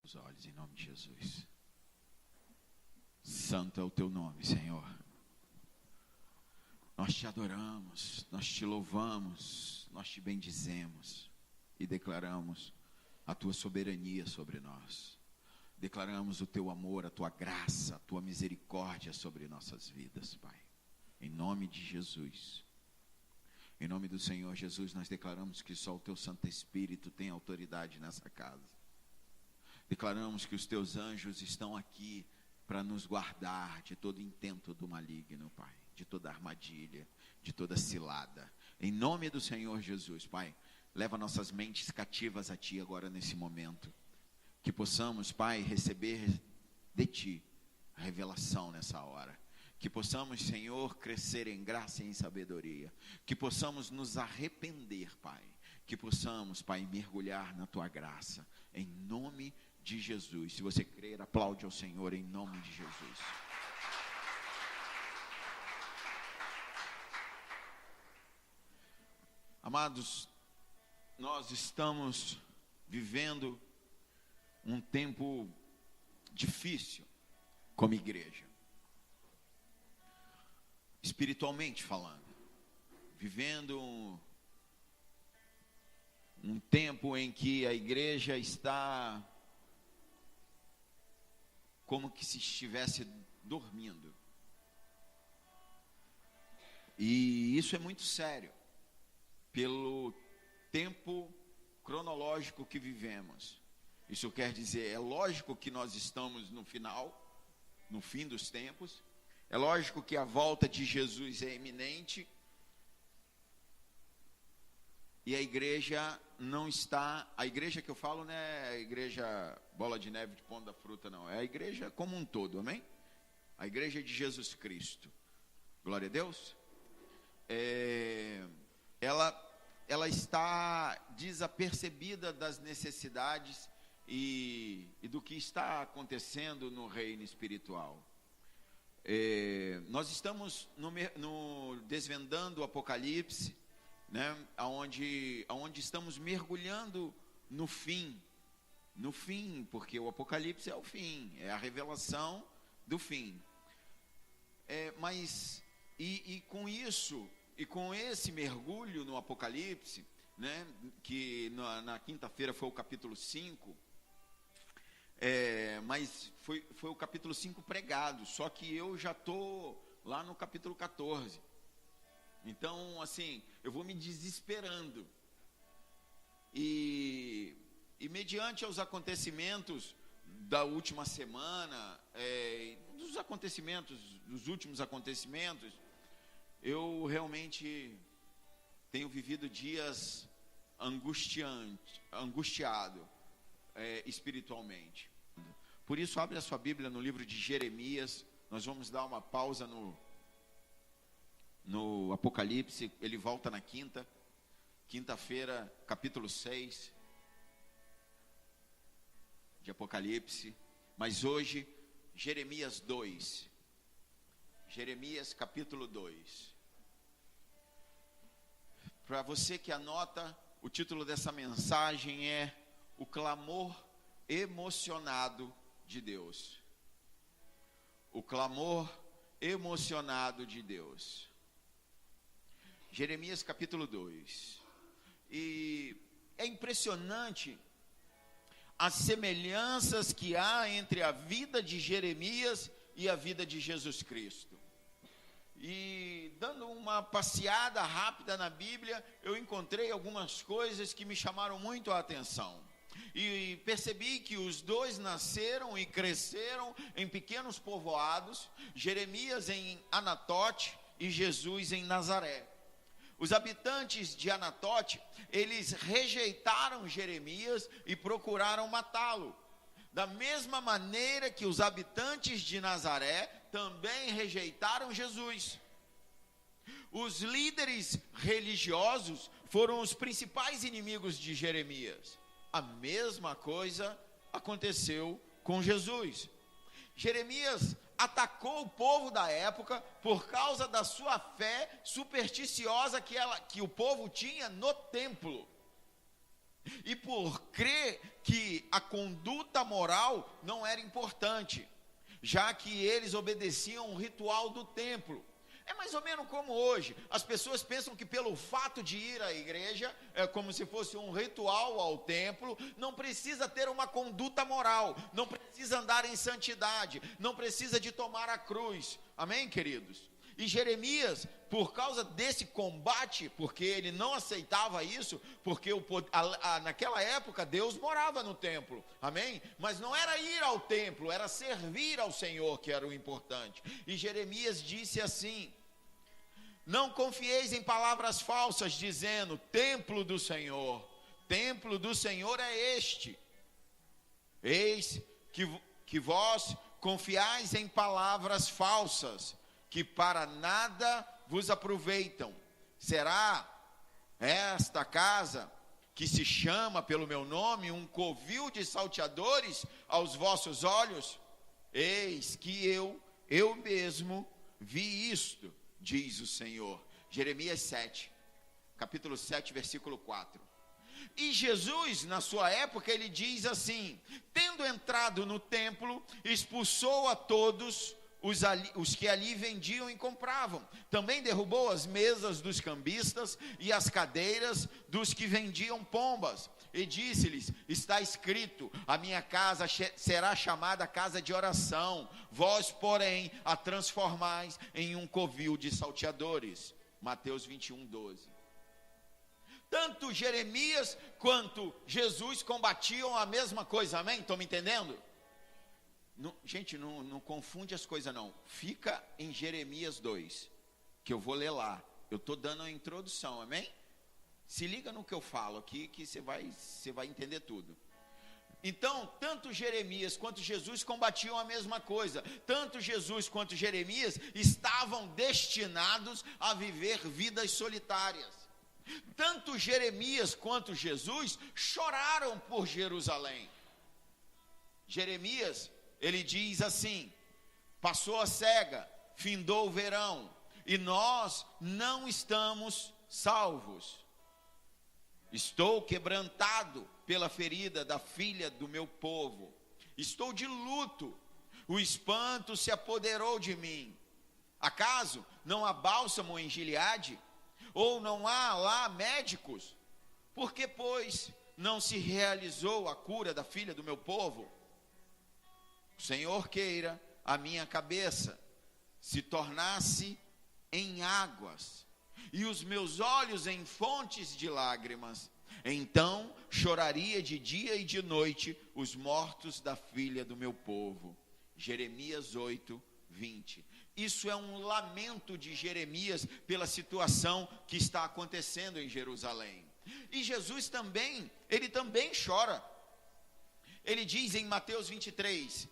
Os olhos em nome de Jesus. Santo é o teu nome, Senhor. Nós te adoramos, nós te louvamos, nós te bendizemos e declaramos a tua soberania sobre nós. Declaramos o teu amor, a tua graça, a tua misericórdia sobre nossas vidas, Pai. Em nome de Jesus. Em nome do Senhor Jesus, nós declaramos que só o teu Santo Espírito tem autoridade nessa casa. Declaramos que os teus anjos estão aqui para nos guardar de todo intento do maligno, Pai, de toda armadilha, de toda cilada. Em nome do Senhor Jesus, Pai, leva nossas mentes cativas a Ti agora nesse momento. Que possamos, Pai, receber de Ti a revelação nessa hora. Que possamos, Senhor, crescer em graça e em sabedoria. Que possamos nos arrepender, Pai. Que possamos, Pai, mergulhar na Tua graça. Em nome de Jesus. Se você crer, aplaude ao Senhor em nome de Jesus. Amados, nós estamos vivendo um tempo difícil como igreja. Espiritualmente falando, vivendo um tempo em que a igreja está como que se estivesse dormindo. E isso é muito sério, pelo tempo cronológico que vivemos. Isso quer dizer, é lógico que nós estamos no fim dos tempos. É lógico que a volta de Jesus é iminente. E a igreja não está, a igreja que eu falo não é a igreja bola de neve de Pão da Fruta, não. É a igreja como um todo, amém? A igreja de Jesus Cristo. Glória a Deus. Ela está desapercebida das necessidades e do que está acontecendo no reino espiritual. Nós estamos desvendando o Apocalipse, né, onde estamos mergulhando no fim, porque o Apocalipse é o fim, é a revelação do fim. Mas com isso, e com esse mergulho no Apocalipse, né, que na quinta-feira foi o capítulo 5, mas foi o capítulo 5 pregado, só que eu já estou lá no capítulo 14. Então, assim, eu vou me desesperando. E mediante aos acontecimentos da última semana, dos últimos acontecimentos, eu realmente tenho vivido dias angustiado espiritualmente. Por isso, abre a sua Bíblia no livro de Jeremias. Nós vamos dar uma pausa no Apocalipse. Ele volta na quinta-feira, capítulo 6 de Apocalipse. Mas hoje, Jeremias 2. Jeremias capítulo 2. Para você que anota, o título dessa mensagem é O Clamor Emocionado de Deus. O clamor emocionado de Deus. Jeremias capítulo 2. E é impressionante as semelhanças que há entre a vida de Jeremias e a vida de Jesus Cristo. E dando uma passeada rápida na Bíblia, eu encontrei algumas coisas que me chamaram muito a atenção. E percebi que os dois nasceram e cresceram em pequenos povoados, Jeremias em Anatote e Jesus em Nazaré. Os habitantes de Anatote, eles rejeitaram Jeremias e procuraram matá-lo. Da mesma maneira que os habitantes de Nazaré também rejeitaram Jesus. Os líderes religiosos foram os principais inimigos de Jeremias. A mesma coisa aconteceu com Jesus. Jeremias atacou o povo da época por causa da sua fé supersticiosa que o povo tinha no templo. e por crer que a conduta moral não era importante, já que eles obedeciam o ritual do templo. É mais ou menos como hoje, as pessoas pensam que pelo fato de ir à igreja, é como se fosse um ritual ao templo, não precisa ter uma conduta moral, não precisa andar em santidade, não precisa de tomar a cruz, amém, queridos? E Jeremias, por causa desse combate, porque ele não aceitava isso, porque naquela época Deus morava no templo, amém? Mas não era ir ao templo, era servir ao Senhor que era o importante. E Jeremias disse assim: não confieis em palavras falsas, dizendo, templo do Senhor é este. Eis que vós confiais em palavras falsas, que para nada vos aproveitam. Será esta casa, que se chama pelo meu nome, um covil de salteadores aos vossos olhos? Eis que eu mesmo vi isto, diz o Senhor. Jeremias 7, capítulo 7, versículo 4. E Jesus, na sua época, ele diz assim: tendo entrado no templo, expulsou a todos os que ali vendiam e compravam. Também derrubou as mesas dos cambistas e as cadeiras dos que vendiam pombas. E disse-lhes: está escrito, a minha casa será chamada casa de oração, vós, porém, a transformais em um covil de salteadores. Mateus 21, 12. Tanto Jeremias quanto Jesus combatiam a mesma coisa, amém? Estão me entendendo? Não, gente, não confunde as coisas não. Fica em Jeremias 2, que eu vou ler lá. Eu estou dando a introdução, amém? Se liga no que eu falo aqui, que você vai entender tudo. Então, tanto Jeremias quanto Jesus combatiam a mesma coisa. Tanto Jesus quanto Jeremias estavam destinados a viver vidas solitárias. Tanto Jeremias quanto Jesus choraram por Jerusalém. Jeremias, ele diz assim: passou a cega, findou o verão, e nós não estamos salvos. Estou quebrantado pela ferida da filha do meu povo. Estou de luto, o espanto se apoderou de mim. Acaso não há bálsamo em Gileade? Ou não há lá médicos? Por que, pois, não se realizou a cura da filha do meu povo? O Senhor queira a minha cabeça se tornasse em águas, e os meus olhos em fontes de lágrimas. Então choraria de dia e de noite os mortos da filha do meu povo. Jeremias 8, 20. Isso é um lamento de Jeremias pela situação que está acontecendo em Jerusalém. E Jesus também, ele também chora. Ele diz em Mateus 23,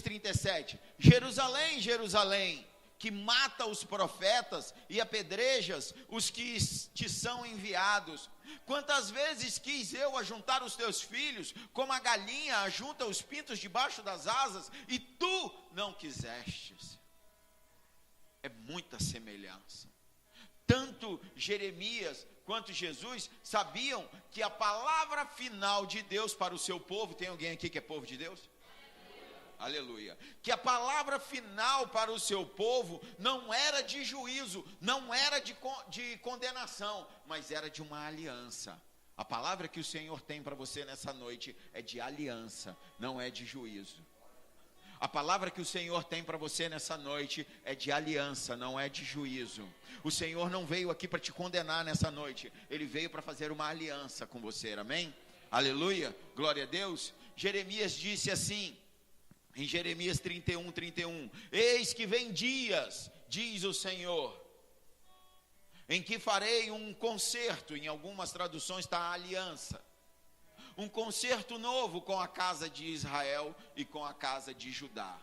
37, Jerusalém, Jerusalém, que mata os profetas e apedrejas os que te são enviados. Quantas vezes quis eu ajuntar os teus filhos, como a galinha ajunta os pintos debaixo das asas, e tu não quisestes. É muita semelhança. Tanto Jeremias quanto Jesus sabiam que a palavra final de Deus para o seu povo, tem alguém aqui que é povo de Deus? Aleluia. Que a palavra final para o seu povo não era de juízo, não era de condenação, mas era de uma aliança. A palavra que o Senhor tem para você nessa noite é de aliança, não é de juízo. A palavra que o Senhor tem para você nessa noite é de aliança, não é de juízo. O Senhor não veio aqui para te condenar nessa noite, Ele veio para fazer uma aliança com você, amém? Aleluia, glória a Deus. Jeremias disse assim, em Jeremias 31, 31, eis que vem dias, diz o Senhor, em que farei um concerto, em algumas traduções está aliança, um concerto novo com a casa de Israel e com a casa de Judá.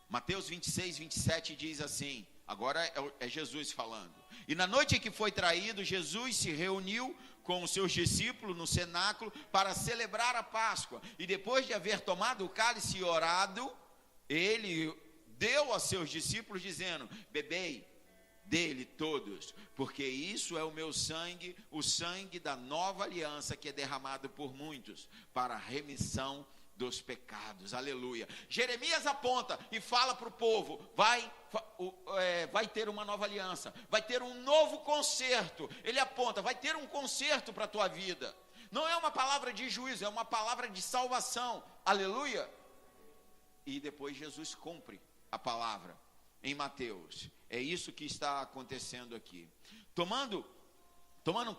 Mateus 26, 27 diz assim, agora é Jesus falando, e na noite em que foi traído, Jesus se reuniu com os seus discípulos no cenáculo para celebrar a Páscoa, e depois de haver tomado o cálice e orado, ele deu a seus discípulos dizendo, bebei dele todos, porque isso é o meu sangue, o sangue da nova aliança que é derramado por muitos para a remissão dos pecados. Aleluia. Jeremias aponta e fala para o povo: vai ter uma nova aliança, vai ter um novo concerto. Ele aponta: vai ter um concerto para a tua vida. Não é uma palavra de juízo, é uma palavra de salvação. Aleluia. E depois Jesus cumpre a palavra em Mateus. É isso que está acontecendo aqui. Tomando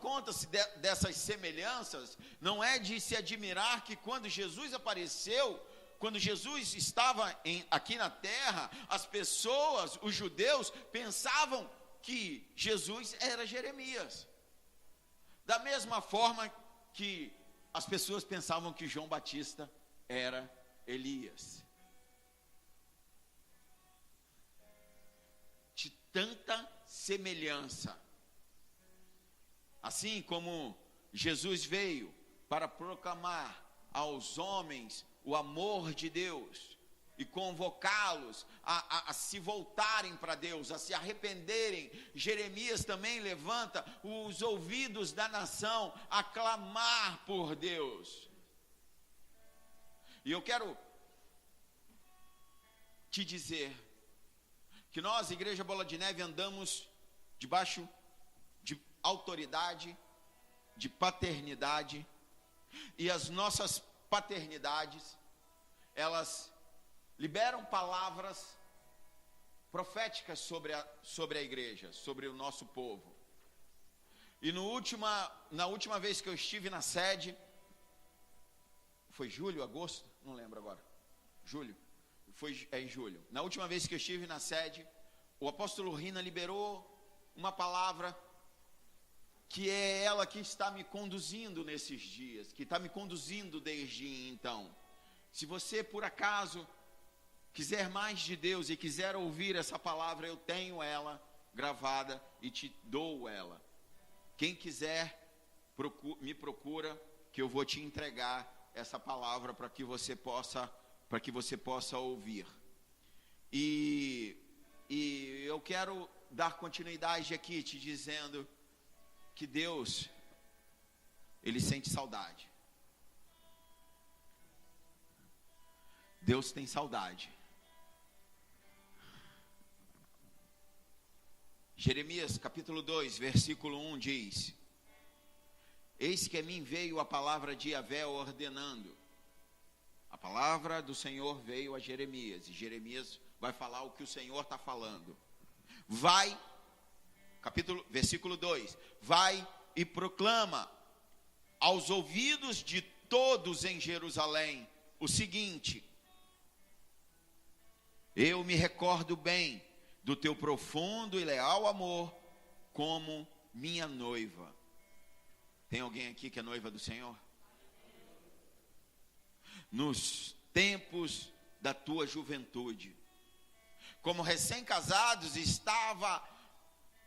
conta dessas semelhanças, não é de se admirar que quando Jesus apareceu, quando Jesus estava aqui na terra, as pessoas, os judeus, pensavam que Jesus era Jeremias. Da mesma forma que as pessoas pensavam que João Batista era Elias. De tanta semelhança. Assim como Jesus veio para proclamar aos homens o amor de Deus e convocá-los a se voltarem para Deus, a se arrependerem, Jeremias também levanta os ouvidos da nação a clamar por Deus. E eu quero te dizer que nós, Igreja Bola de Neve, andamos debaixo de autoridade, de paternidade, e as nossas paternidades, elas liberam palavras proféticas sobre a igreja, sobre o nosso povo. E na última vez que eu estive na sede, foi julho, agosto? Não lembro agora. Julho. É em julho. Na última vez que eu estive na sede, o apóstolo Rina liberou uma palavra que é ela que está me conduzindo nesses dias, que está me conduzindo desde então. Se você por acaso quiser mais de Deus e quiser ouvir essa palavra, eu tenho ela gravada e te dou ela. Quem quiser, me procura, que eu vou te entregar essa palavra para que você possa ouvir. E eu quero dar continuidade aqui te dizendo que Deus, Ele sente saudade. Deus tem saudade. Jeremias capítulo 2, versículo 1 diz: Eis que a mim veio a palavra de Yahvé ordenando. A palavra do Senhor veio a Jeremias, e Jeremias vai falar o que o Senhor está falando. Vai, versículo 2, vai e proclama aos ouvidos de todos em Jerusalém o seguinte: eu me recordo bem do teu profundo e leal amor como minha noiva. Tem alguém aqui que é noiva do Senhor? Nos tempos da tua juventude, como recém-casados, estava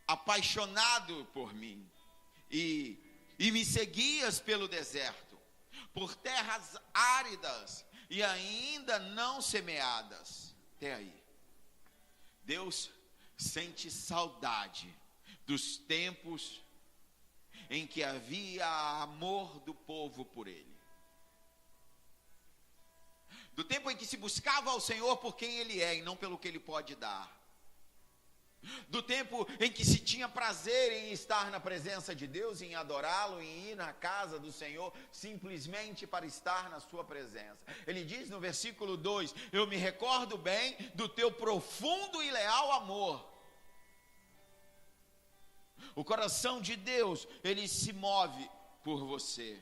apaixonado por mim, e me seguias pelo deserto, por terras áridas e ainda não semeadas. Até aí. Deus sente saudade dos tempos em que havia amor do povo por Ele. Do tempo em que se buscava ao Senhor por quem Ele é e não pelo que Ele pode dar. Do tempo em que se tinha prazer em estar na presença de Deus, em adorá-lo, em ir na casa do Senhor, simplesmente para estar na sua presença. Ele diz no versículo 2, eu me recordo bem do teu profundo e leal amor. O coração de Deus, ele se move por você.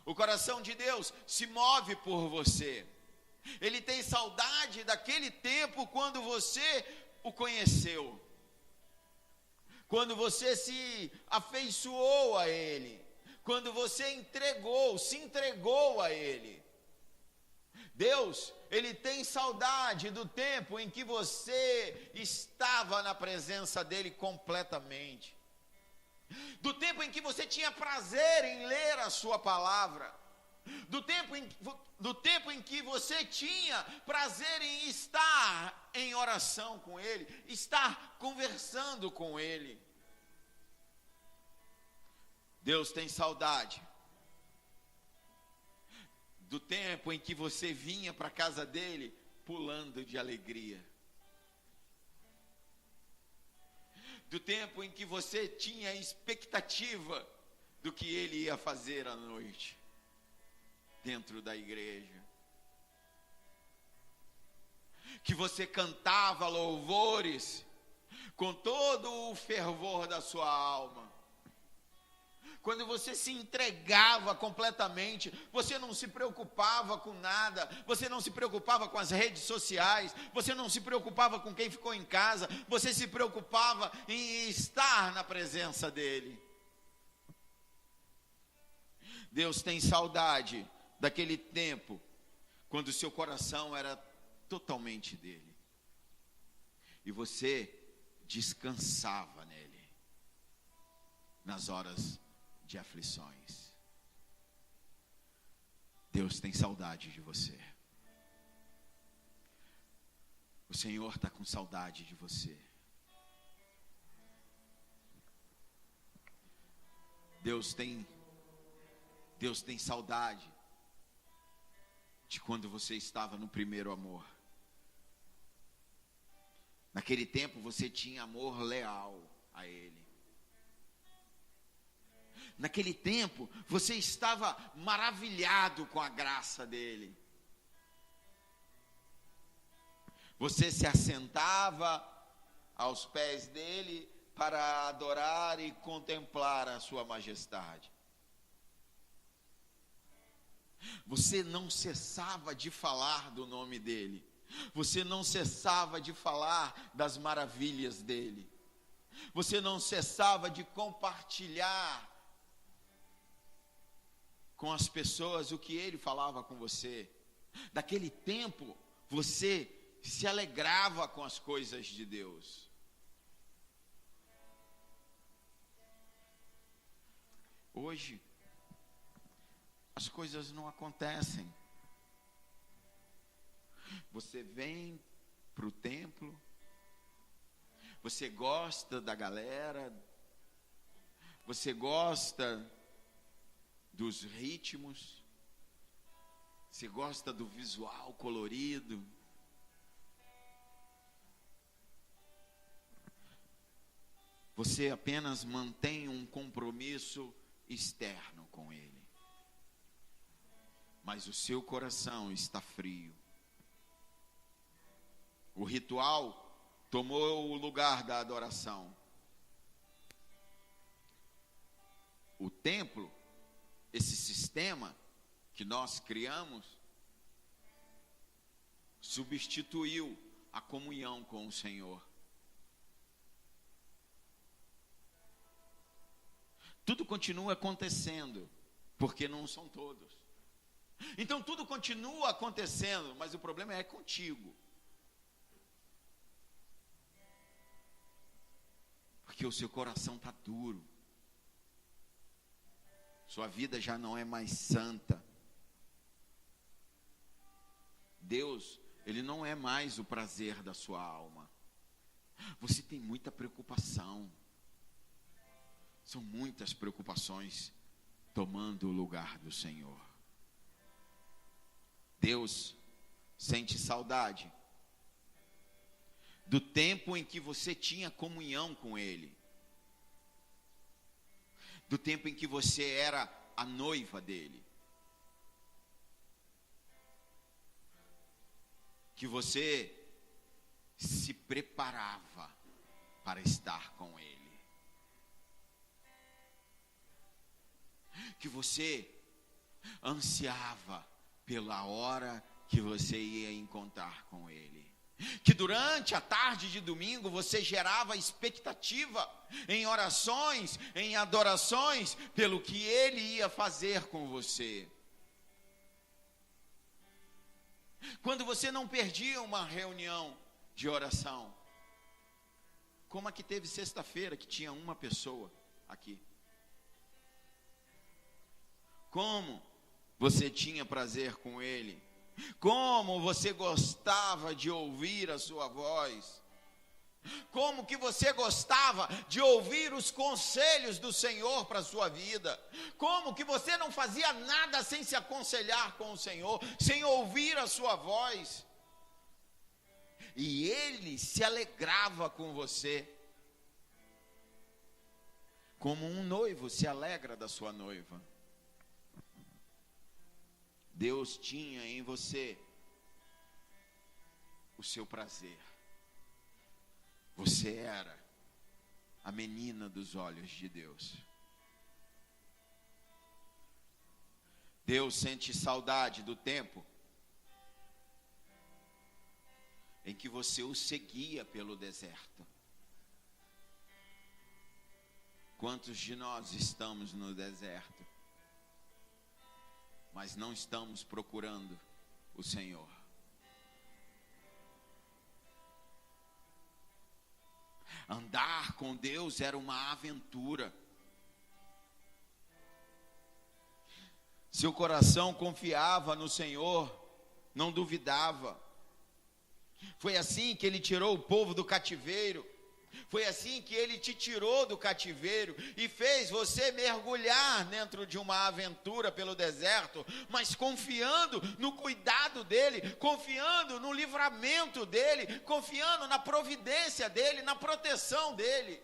O coração de Deus se move por você. Ele tem saudade daquele tempo quando você o conheceu, quando você se afeiçoou a Ele, quando você se entregou a Ele. Deus, Ele tem saudade do tempo em que você estava na presença dEle completamente, do tempo em que você tinha prazer em ler a sua palavra, do tempo em que você tinha prazer em estar em oração com Ele, estar conversando com Ele. Deus tem saudade do tempo em que você vinha para a casa dele pulando de alegria. Do tempo em que você tinha expectativa do que ele ia fazer à noite dentro da igreja. Que você cantava louvores com todo o fervor da sua alma. Quando você se entregava completamente, você não se preocupava com nada, você não se preocupava com as redes sociais, você não se preocupava com quem ficou em casa, você se preocupava em estar na presença dele. Deus tem saudade daquele tempo, quando o seu coração era totalmente dele, e você descansava nele, nas horas de aflições. Deus tem saudade de você. O Senhor está com saudade de você. Deus tem saudade de quando você estava no primeiro amor. Naquele tempo você tinha amor leal a Ele. Naquele tempo, você estava maravilhado com a graça dele. Você se assentava aos pés dele para adorar e contemplar a sua majestade. Você não cessava de falar do nome dele. Você não cessava de falar das maravilhas dele. Você não cessava de compartilhar com as pessoas o que ele falava com você. Daquele tempo, você se alegrava com as coisas de Deus. Hoje, as coisas não acontecem. Você vem para o templo, você gosta da galera, você gosta dos ritmos, você gosta do visual colorido, você apenas mantém um compromisso externo com Ele, mas o seu coração está frio. O ritual tomou o lugar da adoração. O templo, esse sistema que nós criamos, substituiu a comunhão com o Senhor. Tudo continua acontecendo, porque não são todos. Então tudo continua acontecendo, mas o problema é contigo. Porque o seu coração está duro. Sua vida já não é mais santa. Deus, Ele não é mais o prazer da sua alma. Você tem muita preocupação. São muitas preocupações tomando o lugar do Senhor. Deus sente saudade do tempo em que você tinha comunhão com Ele. Do tempo em que você era a noiva dele. Que você se preparava para estar com Ele. Que você ansiava pela hora que você ia encontrar com Ele. Que durante a tarde de domingo você gerava expectativa em orações, em adorações, pelo que Ele ia fazer com você. Quando você não perdia uma reunião de oração, como a que teve sexta-feira que tinha uma pessoa aqui. Como você tinha prazer com Ele, como você gostava de ouvir a sua voz, como que você gostava de ouvir os conselhos do Senhor para a sua vida, como que você não fazia nada sem se aconselhar com o Senhor, sem ouvir a sua voz, e Ele se alegrava com você, como um noivo se alegra da sua noiva. Deus tinha em você o seu prazer. Você era a menina dos olhos de Deus. Deus sente saudade do tempo em que você o seguia pelo deserto. Quantos de nós estamos no deserto, mas não estamos procurando o Senhor? Andar com Deus era uma aventura. Seu coração confiava no Senhor, não duvidava. Foi assim que Ele tirou o povo do cativeiro. Foi assim que Ele te tirou do cativeiro e fez você mergulhar dentro de uma aventura pelo deserto, mas confiando no cuidado dEle, confiando no livramento dEle, confiando na providência dEle, na proteção dEle.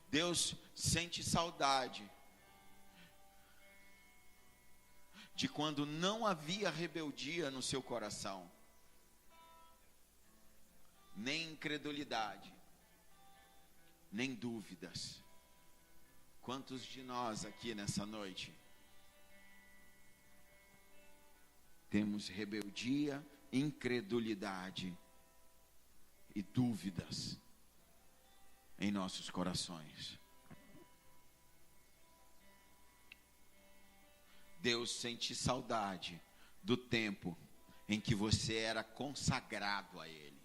Deus sente saudade de quando não havia rebeldia no seu coração, nem incredulidade, nem dúvidas. Quantos de nós aqui nessa noite temos rebeldia, incredulidade e dúvidas em nossos corações? Deus sente saudade do tempo em que você era consagrado a Ele.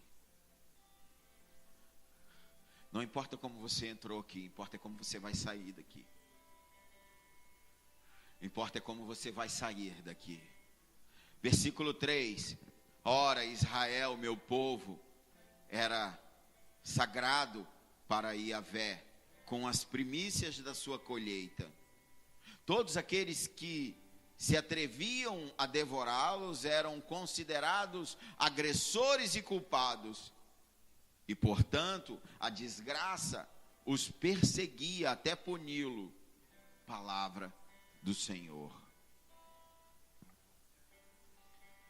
Não importa como você entrou aqui, importa como você vai sair daqui. Importa como você vai sair daqui. Versículo 3. Ora, Israel, meu povo, era sagrado para Yahvé, com as primícias da sua colheita. Todos aqueles que se atreviam a devorá-los eram considerados agressores e culpados. E, portanto, a desgraça os perseguia até puni-lo. Palavra do Senhor.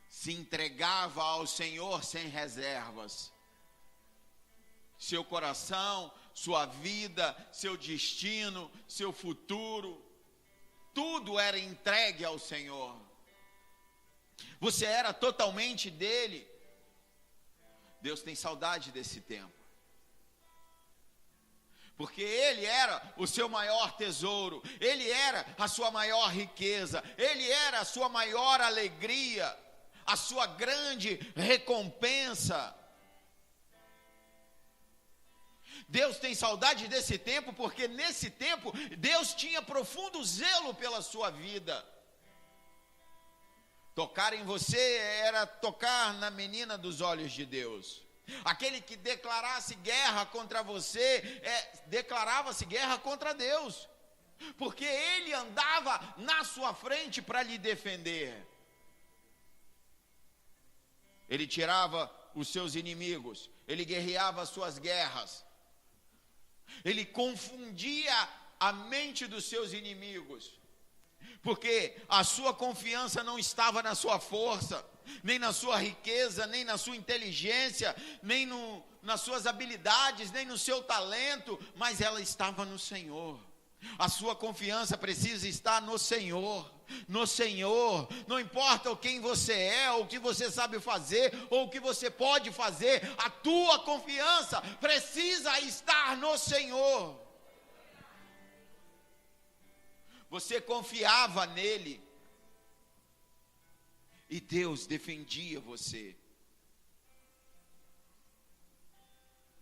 Se entregava ao Senhor sem reservas. Seu coração, sua vida, seu destino, seu futuro, tudo era entregue ao Senhor. Você era totalmente dele. Deus tem saudade desse tempo, porque Ele era o seu maior tesouro, Ele era a sua maior riqueza, Ele era a sua maior alegria, a sua grande recompensa. Deus tem saudade desse tempo, porque nesse tempo Deus tinha profundo zelo pela sua vida. Tocar em você era tocar na menina dos olhos de Deus. Aquele que declarasse guerra contra você, declarava-se guerra contra Deus, porque Ele andava na sua frente para lhe defender. Ele tirava os seus inimigos, Ele guerreava as suas guerras, Ele confundia a mente dos seus inimigos, porque a sua confiança não estava na sua força, nem na sua riqueza, nem na sua inteligência, nem nas suas habilidades, nem no seu talento, mas ela estava no Senhor. A sua confiança precisa estar no Senhor. No Senhor, não importa o quem você é, ou o que você sabe fazer, ou o que você pode fazer, a tua confiança precisa estar no Senhor. Você confiava nele, e Deus defendia você.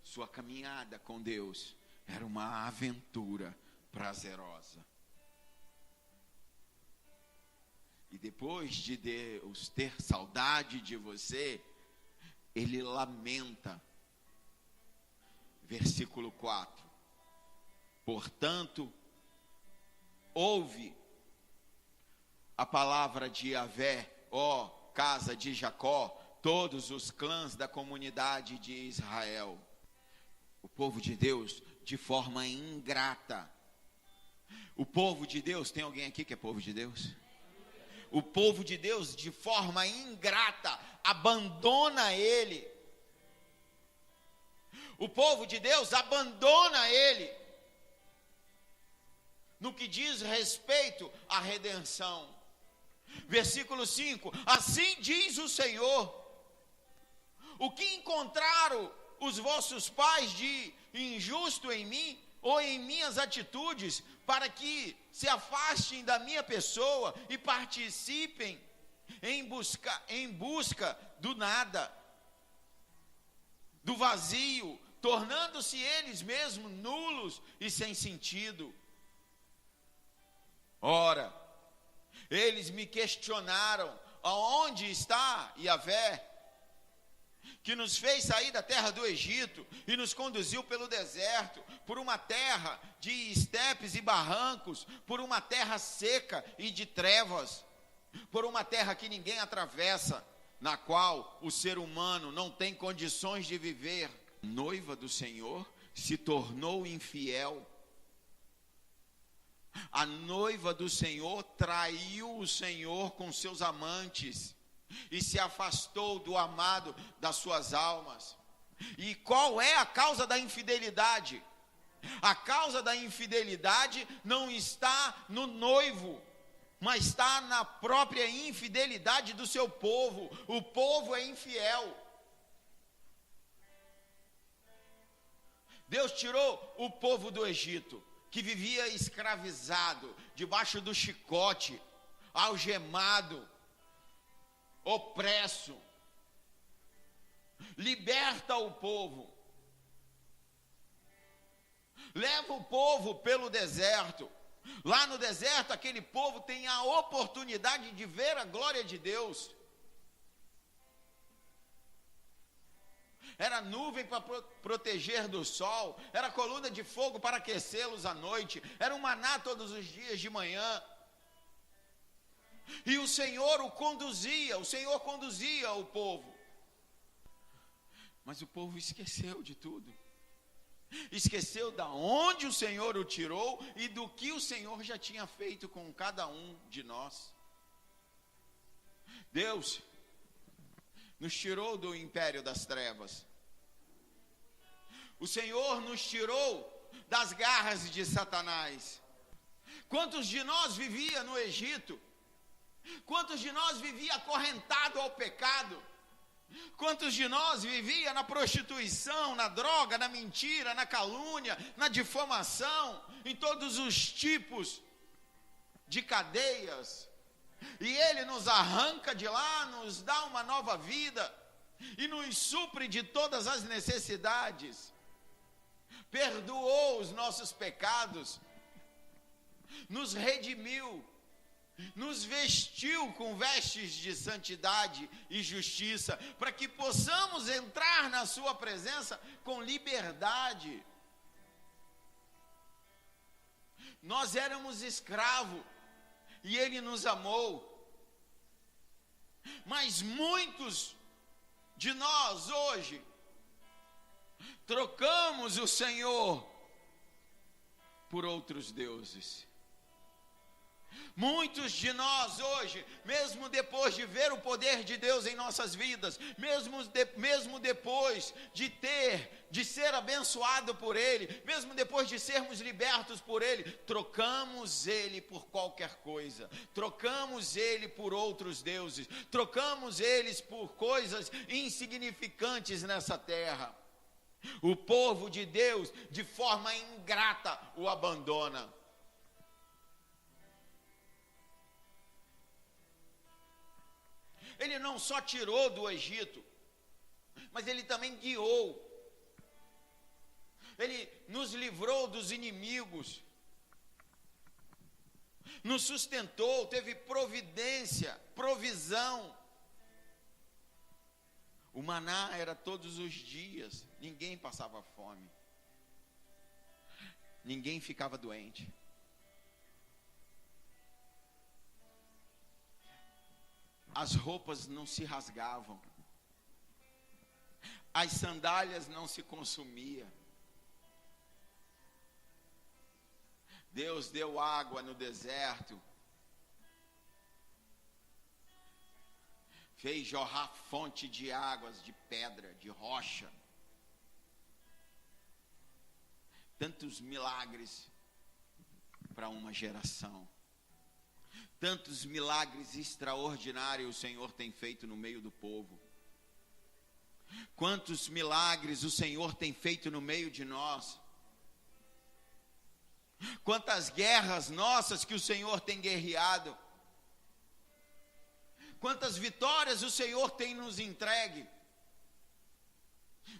Sua caminhada com Deus era uma aventura prazerosa. depois de Deus ter saudade de você, ele lamenta. Versículo 4. Portanto, ouve a palavra de Yahvé, ó casa de Jacó, todos os clãs da comunidade de Israel. O povo de Deus, de forma ingrata. O povo de Deus, tem alguém aqui que é povo de Deus? O povo de Deus, de forma ingrata, abandona ele. O povo de Deus abandona ele no que diz respeito à redenção. Versículo 5: assim diz o Senhor: o que encontraram os vossos pais de injusto em mim, ou em minhas atitudes, para que se afastem da minha pessoa e participem em busca do nada, do vazio, tornando-se eles mesmos nulos e sem sentido. Ora, eles me questionaram: aonde está Yahvé, que nos fez sair da terra do Egito e nos conduziu pelo deserto, por uma terra de estepes e barrancos, por uma terra seca e de trevas, por uma terra que ninguém atravessa, na qual o ser humano não tem condições de viver. Noiva do Senhor se tornou infiel. A noiva do Senhor traiu o Senhor com seus amantes e se afastou do amado das suas almas. E qual é a causa da infidelidade? A causa da infidelidade não está no noivo, mas está na própria infidelidade do seu povo. O povo é infiel. Deus tirou o povo do Egito, que vivia escravizado, debaixo do chicote, algemado, opresso. Liberta o povo. Leva o povo pelo deserto. Lá no deserto, aquele povo tem a oportunidade de ver a glória de Deus. Era nuvem para proteger do sol, era coluna de fogo para aquecê-los à noite, era um maná todos os dias de manhã. E o Senhor conduzia o povo. Mas o povo esqueceu de tudo. Esqueceu da onde o Senhor o tirou e do que o Senhor já tinha feito com cada um de nós. Deus nos tirou do império das trevas. O Senhor nos tirou das garras de Satanás. Quantos de nós vivia no Egito? Quantos de nós vivia acorrentado ao pecado? Quantos de nós vivia na prostituição, na droga, na mentira, na calúnia, na difamação, em todos os tipos de cadeias? E Ele nos arranca de lá, nos dá uma nova vida e nos supre de todas as necessidades. Perdoou os nossos pecados, nos redimiu, nos vestiu com vestes de santidade e justiça, para que possamos entrar na sua presença com liberdade. Nós éramos escravos e Ele nos amou. Mas muitos de nós hoje trocamos o Senhor por outros deuses. Muitos de nós hoje, mesmo depois de ver o poder de Deus em nossas vidas, mesmo depois de ser abençoado por Ele, mesmo depois de sermos libertos por Ele, trocamos Ele por qualquer coisa, trocamos Ele por outros deuses, trocamos eles por coisas insignificantes nessa terra. O povo de Deus, de forma ingrata, o abandona. Ele não só tirou do Egito, mas Ele também guiou. Ele nos livrou dos inimigos. nos sustentou, teve providência, provisão. O maná era todos os dias, ninguém passava fome, ninguém ficava doente. As roupas não se rasgavam, as sandálias não se consumiam. Deus deu água no deserto, fez jorrar fonte de águas de pedra, de rocha. Tantos milagres para uma geração. Tantos milagres extraordinários o Senhor tem feito no meio do povo. Quantos milagres o Senhor tem feito no meio de nós. Quantas guerras nossas que o Senhor tem guerreado. Quantas vitórias o Senhor tem nos entregue.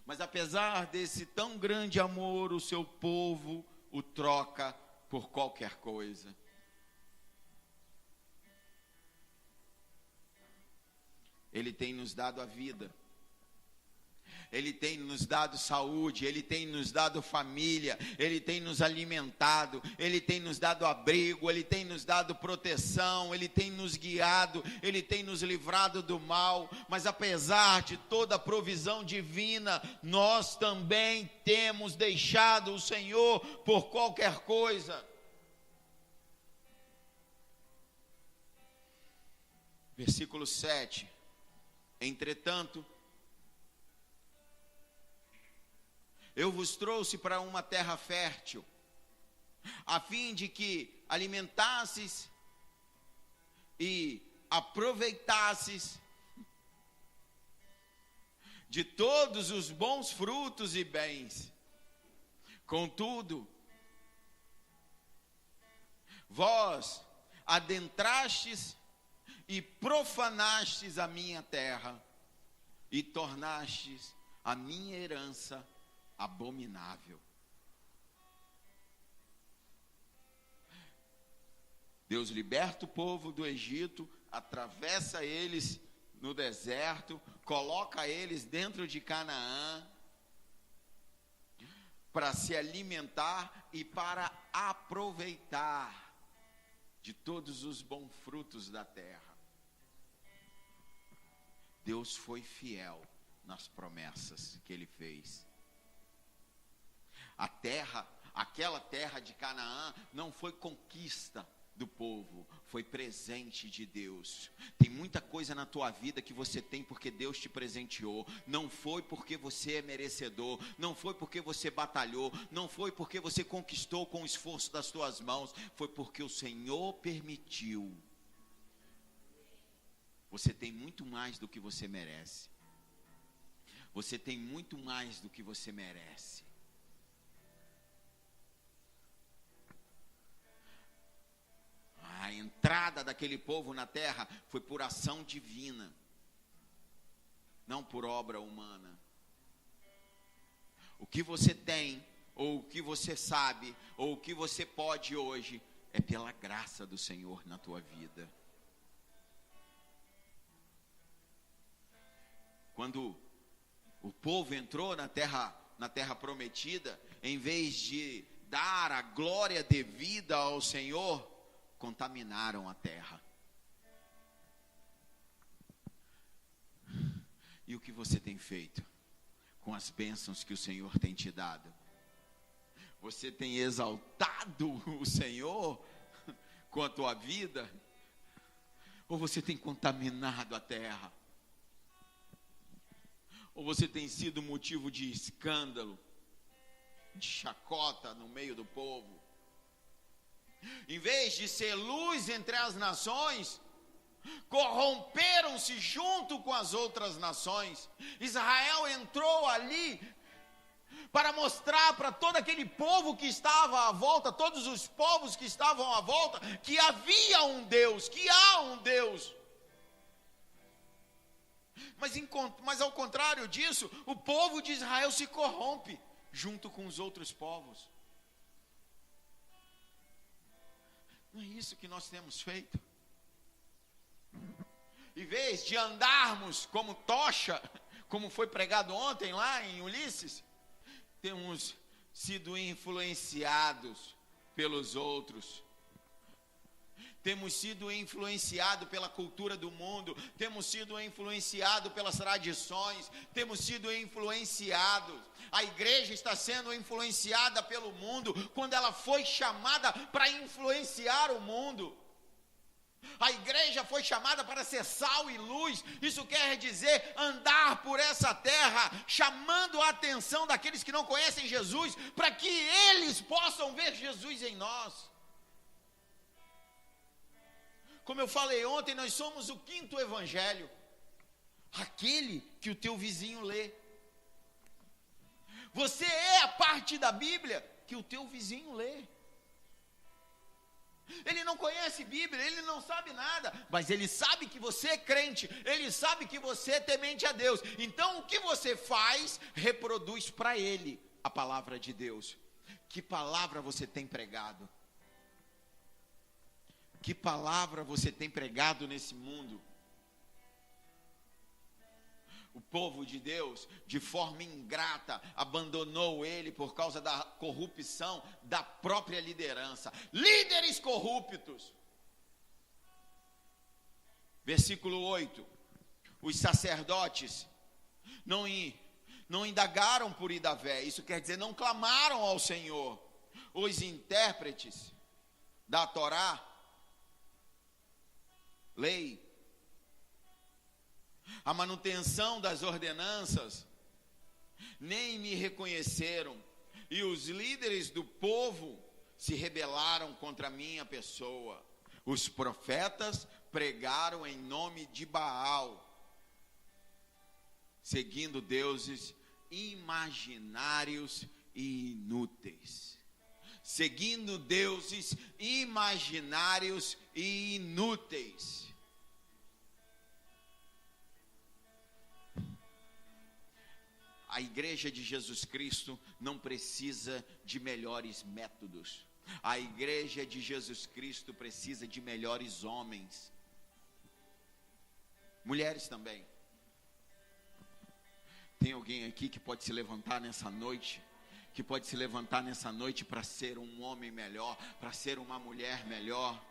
Mas apesar desse tão grande amor, o seu povo o troca por qualquer coisa. Ele tem nos dado a vida. Ele tem nos dado saúde, Ele tem nos dado família, Ele tem nos alimentado, Ele tem nos dado abrigo, Ele tem nos dado proteção, Ele tem nos guiado, Ele tem nos livrado do mal. Mas apesar de toda a provisão divina, nós também temos deixado o Senhor por qualquer coisa. Versículo 7. Entretanto, eu vos trouxe para uma terra fértil, a fim de que alimentasses e aproveitasses de todos os bons frutos e bens. Contudo, vós adentrastes e profanastes a minha terra, e tornastes a minha herança abominável. Deus liberta o povo do Egito, atravessa eles no deserto, coloca eles dentro de Canaã, para se alimentar e para aproveitar de todos os bons frutos da terra. Deus foi fiel nas promessas que Ele fez. A terra, aquela terra de Canaã, não foi conquista do povo, foi presente de Deus. Tem muita coisa na tua vida que você tem porque Deus te presenteou. Não foi porque você é merecedor, não foi porque você batalhou, não foi porque você conquistou com o esforço das tuas mãos, foi porque o Senhor permitiu. Você tem muito mais do que você merece. Você tem muito mais do que você merece. A entrada daquele povo na terra foi por ação divina, não por obra humana. O que você tem, ou o que você sabe, ou o que você pode hoje, é pela graça do Senhor na tua vida. Quando o povo entrou na terra prometida, em vez de dar a glória devida ao Senhor, contaminaram a terra. E o que você tem feito com as bênçãos que o Senhor tem te dado? Você tem exaltado o Senhor com a tua vida? Ou você tem contaminado a terra? Ou você tem sido motivo de escândalo, de chacota no meio do povo? Em vez de ser luz entre as nações, corromperam-se junto com as outras nações. Israel entrou ali para mostrar para todo aquele povo que estava à volta, todos os povos que estavam à volta, que havia um Deus, que há um Deus. Mas ao contrário disso, o povo de Israel se corrompe junto com os outros povos. Não é isso que nós temos feito. Em vez de andarmos como tocha, como foi pregado ontem lá em Ulisses, temos sido influenciados pelos outros. Temos sido influenciados pela cultura do mundo, temos sido influenciados pelas tradições, temos sido influenciados. A igreja está sendo influenciada pelo mundo, quando ela foi chamada para influenciar o mundo. A igreja foi chamada para ser sal e luz. Isso quer dizer andar por essa terra, chamando a atenção daqueles que não conhecem Jesus, para que eles possam ver Jesus em nós. Como eu falei ontem, nós somos o 5º evangelho, aquele que o teu vizinho lê. Você é a parte da Bíblia que o teu vizinho lê. Ele não conhece Bíblia, ele não sabe nada, mas ele sabe que você é crente, ele sabe que você é temente a Deus. Então o que você faz, reproduz para ele a palavra de Deus. Que palavra você tem pregado? Que palavra você tem pregado nesse mundo? O povo de Deus, de forma ingrata, abandonou ele por causa da corrupção da própria liderança. Líderes corruptos. Versículo 8. Os sacerdotes não indagaram por Idavé. Isso quer dizer, não clamaram ao Senhor. Os intérpretes da Torá, lei, a manutenção das ordenanças, nem me reconheceram, e os líderes do povo se rebelaram contra a minha pessoa. Os profetas pregaram em nome de Baal, seguindo deuses imaginários e inúteis. Seguindo deuses imaginários e inúteis. A igreja de Jesus Cristo não precisa de melhores métodos. A igreja de Jesus Cristo precisa de melhores homens. Mulheres também. Tem alguém aqui que pode se levantar nessa noite? Que pode se levantar nessa noite para ser um homem melhor, para ser uma mulher melhor,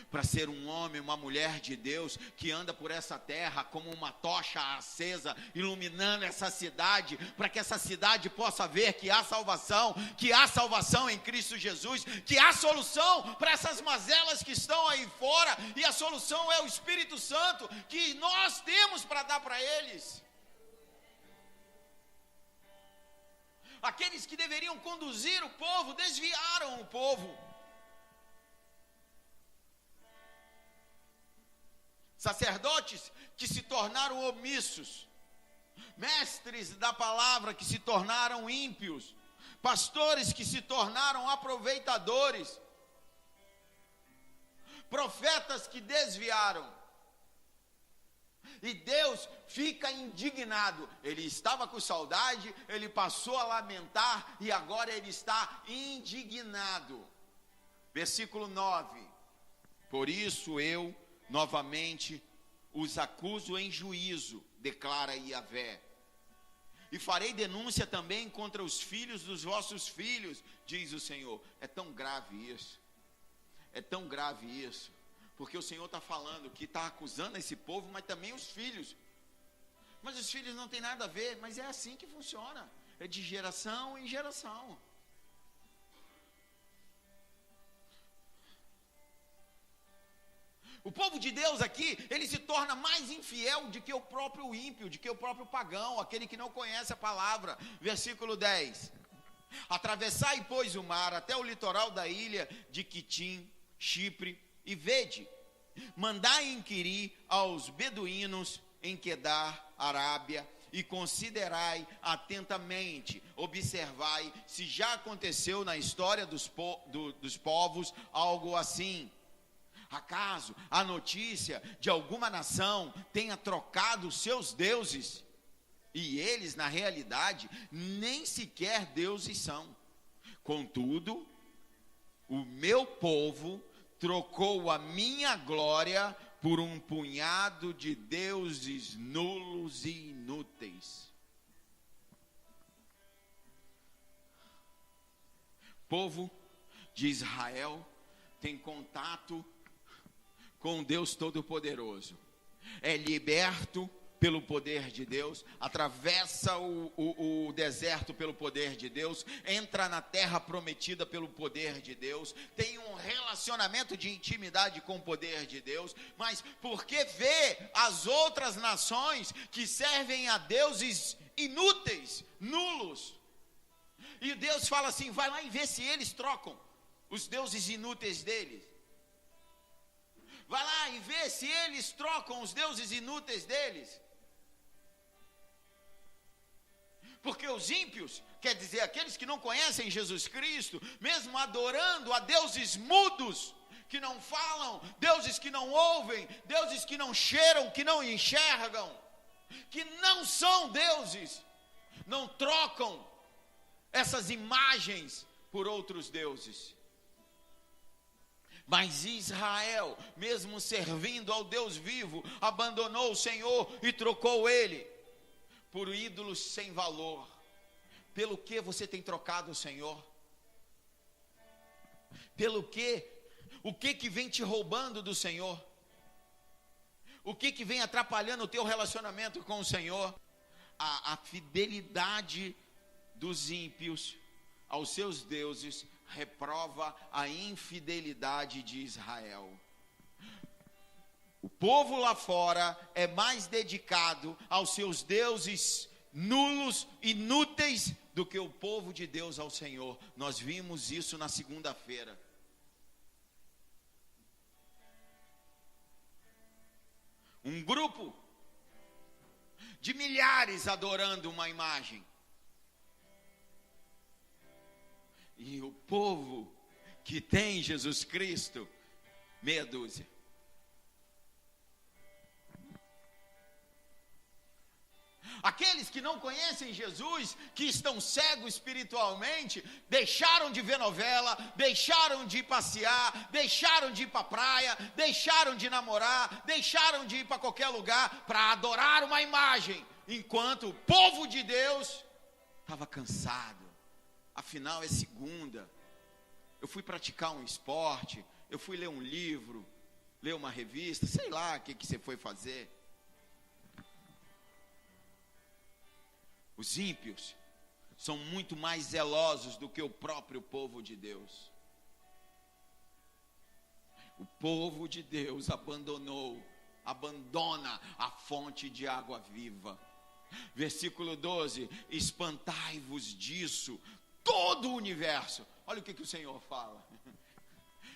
para ser um homem, uma mulher de Deus, que anda por essa terra como uma tocha acesa, iluminando essa cidade, para que essa cidade possa ver que há salvação em Cristo Jesus, que há solução para essas mazelas que estão aí fora, e a solução é o Espírito Santo, que nós temos para dar para eles. Aqueles que deveriam conduzir o povo, desviaram o povo. Sacerdotes que se tornaram omissos, mestres da palavra que se tornaram ímpios, pastores que se tornaram aproveitadores, profetas que desviaram. E Deus fica indignado. Ele estava com saudade, ele passou a lamentar e agora ele está indignado. Versículo 9. Por isso eu novamente os acuso em juízo, declara Yahvé. E farei denúncia também contra os filhos dos vossos filhos, diz o Senhor. É tão grave isso. É tão grave isso. Porque o Senhor está falando que está acusando esse povo, mas também os filhos. Mas os filhos não tem nada a ver, mas é assim que funciona. É de geração em geração. O povo de Deus aqui, ele se torna mais infiel do que o próprio ímpio, do que o próprio pagão, aquele que não conhece a palavra. Versículo 10. Atravessai, pois, o mar até o litoral da ilha de Quitim, Chipre, e vede, mandai inquirir aos beduínos em Quedar, Arábia, e considerai atentamente, observai se já aconteceu na história dos povos algo assim. Acaso a notícia de alguma nação tenha trocado seus deuses, e eles na realidade nem sequer deuses são. Contudo, o meu povo trocou a minha glória por um punhado de deuses nulos e inúteis. O povo de Israel tem contato com Deus Todo-Poderoso. É liberto pelo poder de Deus, atravessa o deserto pelo poder de Deus, entra na terra prometida pelo poder de Deus, tem um relacionamento de intimidade com o poder de Deus, mas porque vê as outras nações que servem a deuses inúteis, nulos, e Deus fala assim: vai lá e vê se eles trocam os deuses inúteis deles. Vai lá e vê se eles trocam os deuses inúteis deles. Porque os ímpios, quer dizer, aqueles que não conhecem Jesus Cristo, mesmo adorando a deuses mudos, que não falam, deuses que não ouvem, deuses que não cheiram, que não enxergam, que não são deuses, não trocam essas imagens por outros deuses. Mas Israel, mesmo servindo ao Deus vivo, abandonou o Senhor e trocou ele por ídolos sem valor. Pelo que você tem trocado o Senhor? Pelo que? O que vem te roubando do Senhor? O que vem atrapalhando o teu relacionamento com o Senhor? A fidelidade dos ímpios aos seus deuses reprova a infidelidade de Israel. O povo lá fora é mais dedicado aos seus deuses nulos, inúteis, do que o povo de Deus ao Senhor. Nós vimos isso na segunda-feira. Um grupo de milhares adorando uma imagem. E o povo que tem Jesus Cristo, meia dúzia. Aqueles que não conhecem Jesus, que estão cegos espiritualmente, deixaram de ver novela, deixaram de passear, deixaram de ir para a praia, deixaram de namorar, deixaram de ir para qualquer lugar para adorar uma imagem, enquanto o povo de Deus estava cansado. Afinal é segunda, eu fui praticar um esporte, eu fui ler um livro, ler uma revista, sei lá o que você foi fazer. Os ímpios são muito mais zelosos do que o próprio povo de Deus. O povo de Deus abandona a fonte de água viva. Versículo 12: espantai-vos disso, todo o universo. Olha o que o Senhor fala.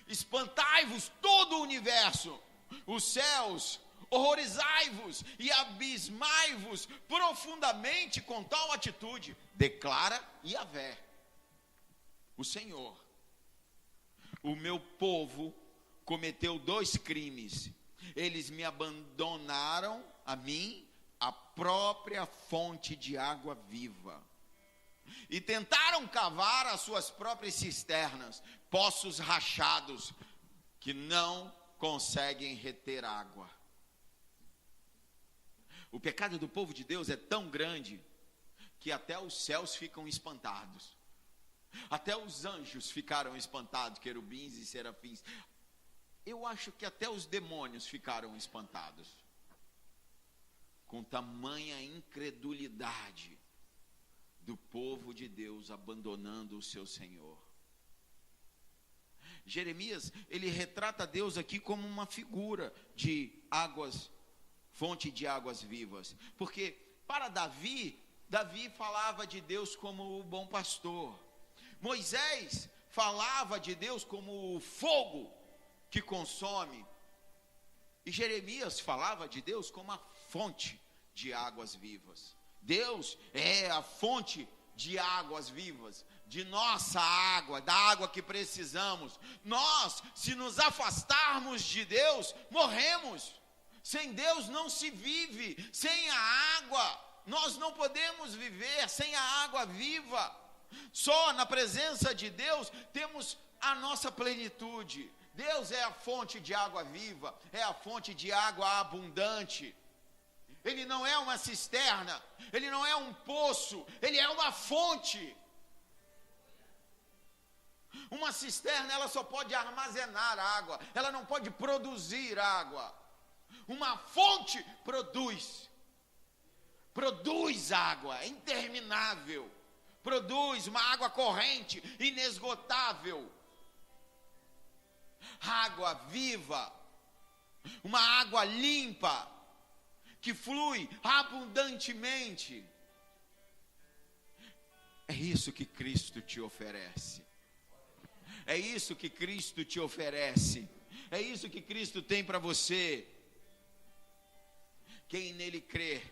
Espantai-vos todo o universo, os céus, horrorizai-vos e abismai-vos profundamente com tal atitude, declara Yahvé, o Senhor. O meu povo cometeu 2 crimes. Eles me abandonaram a mim, a própria fonte de água viva, e tentaram cavar as suas próprias cisternas, poços rachados que não conseguem reter água. O pecado do povo de Deus é tão grande que até os céus ficam espantados. Até os anjos ficaram espantados, querubins e serafins. Eu acho que até os demônios ficaram espantados com tamanha incredulidade do povo de Deus abandonando o seu Senhor. Jeremias, ele retrata Deus aqui como uma figura de águas, fonte de águas vivas, porque para Davi falava de Deus como o bom pastor. Moisés falava de Deus como o fogo que consome, e Jeremias falava de Deus como a fonte de águas vivas. Deus é a fonte de águas vivas, de nossa água, da água que precisamos. Nós, se nos afastarmos de Deus, morremos. Sem Deus não se vive, sem a água nós não podemos viver, sem a água viva. Só na presença de Deus temos a nossa plenitude, Deus é a fonte de água viva, é a fonte de água abundante. Ele não é uma cisterna, ele não é um poço, ele é uma fonte. Uma cisterna, ela só pode armazenar água, ela não pode produzir água. Uma fonte produz água, é interminável, produz uma água corrente, inesgotável, água viva, uma água limpa, que flui abundantemente. É isso que Cristo te oferece. É isso que Cristo te oferece. É isso que Cristo tem para você. Quem nele crê,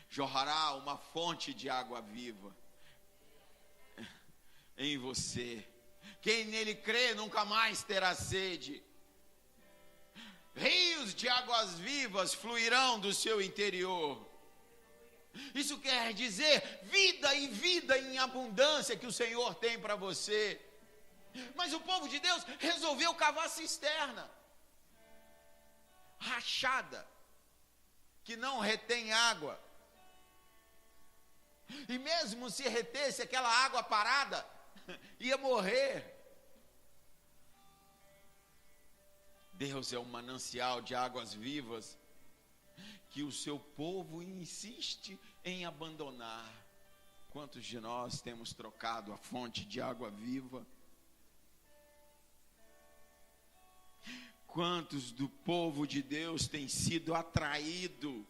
jorrará uma fonte de água viva em você. Quem nele crê nunca mais terá sede. Rios de águas vivas fluirão do seu interior. Isso quer dizer vida e vida em abundância que o Senhor tem para você. Mas o povo de Deus resolveu cavar cisterna rachada, que não retém água. E mesmo se retesse aquela água parada, ia morrer. Deus é um manancial de águas vivas que o seu povo insiste em abandonar. Quantos de nós temos trocado a fonte de água viva? Quantos do povo de Deus têm sido atraído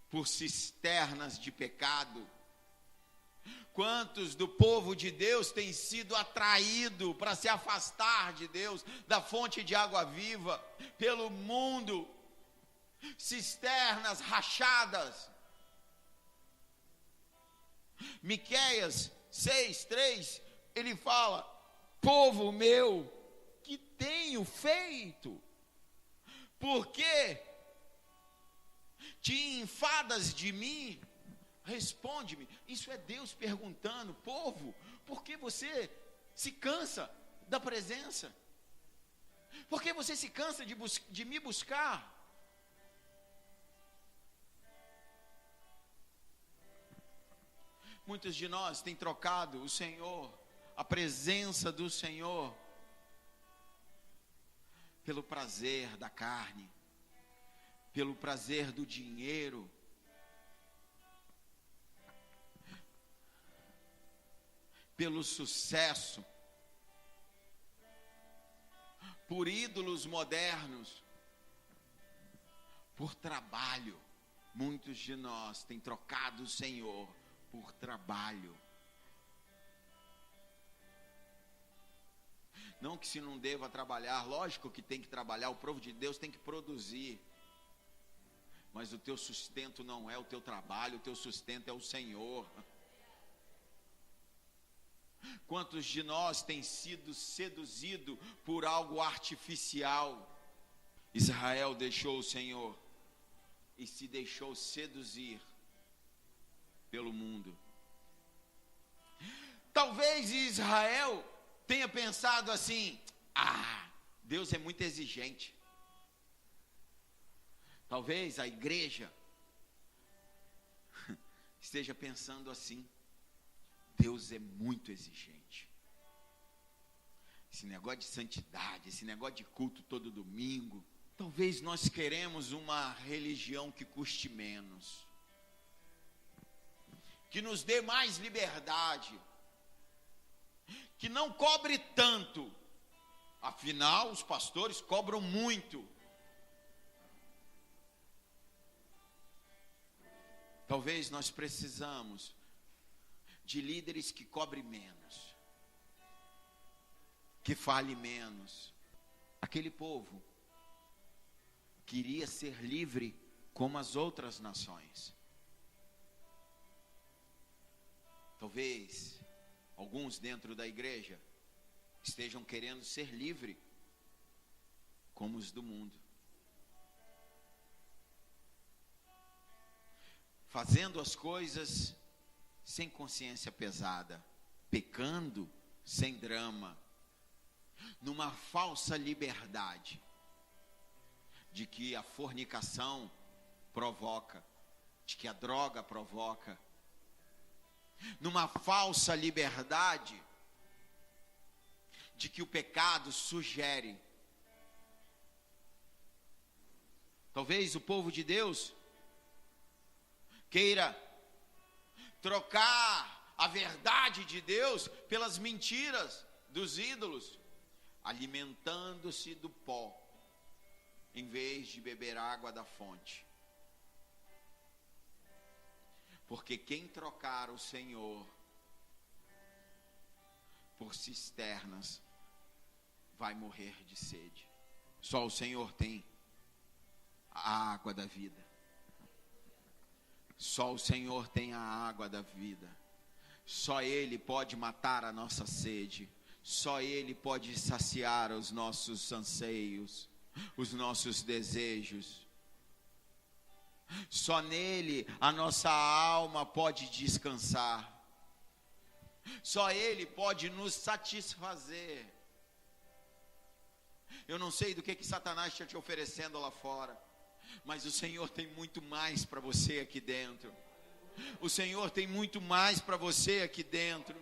por cisternas de pecado? Quantos do povo de Deus têm sido atraído para se afastar de Deus, da fonte de água viva, pelo mundo? Cisternas rachadas. Miqueias 6:3, ele fala: povo meu, que tenho feito? Porque te enfadas de mim? Responde-me. Isso é Deus perguntando: povo, por que você se cansa da presença? Por que você se cansa de me buscar? Muitos de nós têm trocado o Senhor, a presença do Senhor, pelo prazer da carne, pelo prazer do dinheiro, pelo sucesso, por ídolos modernos, por trabalho. Muitos de nós têm trocado o Senhor por trabalho. Não que se não deva trabalhar, lógico que tem que trabalhar, o povo de Deus tem que produzir. Mas o teu sustento não é o teu trabalho, o teu sustento é o Senhor. Quantos de nós têm sido seduzido por algo artificial? Israel deixou o Senhor e se deixou seduzir pelo mundo. Talvez Israel tenha pensado assim: Deus é muito exigente. Talvez a igreja esteja pensando assim: Deus é muito exigente. Esse negócio de santidade, esse negócio de culto todo domingo. Talvez nós queremos uma religião que custe menos, que nos dê mais liberdade, que não cobre tanto. Afinal, os pastores cobram muito. Talvez nós precisamos de líderes que cobrem menos, que fale menos. Aquele povo queria ser livre como as outras nações. Talvez alguns dentro da igreja estejam querendo ser livre como os do mundo, fazendo as coisas sem consciência pesada, pecando sem drama, numa falsa liberdade de que a fornicação provoca, de que a droga provoca, numa falsa liberdade de que o pecado sugere. Talvez o povo de Deus queira trocar a verdade de Deus pelas mentiras dos ídolos, alimentando-se do pó, em vez de beber água da fonte. Porque quem trocar o Senhor por cisternas vai morrer de sede. Só o Senhor tem a água da vida. Só o Senhor tem a água da vida. Só Ele pode matar a nossa sede. Só Ele pode saciar os nossos anseios, os nossos desejos. Só nele a nossa alma pode descansar. Só Ele pode nos satisfazer. Eu não sei do que Satanás está te oferecendo lá fora, mas o Senhor tem muito mais para você aqui dentro. O Senhor tem muito mais para você aqui dentro.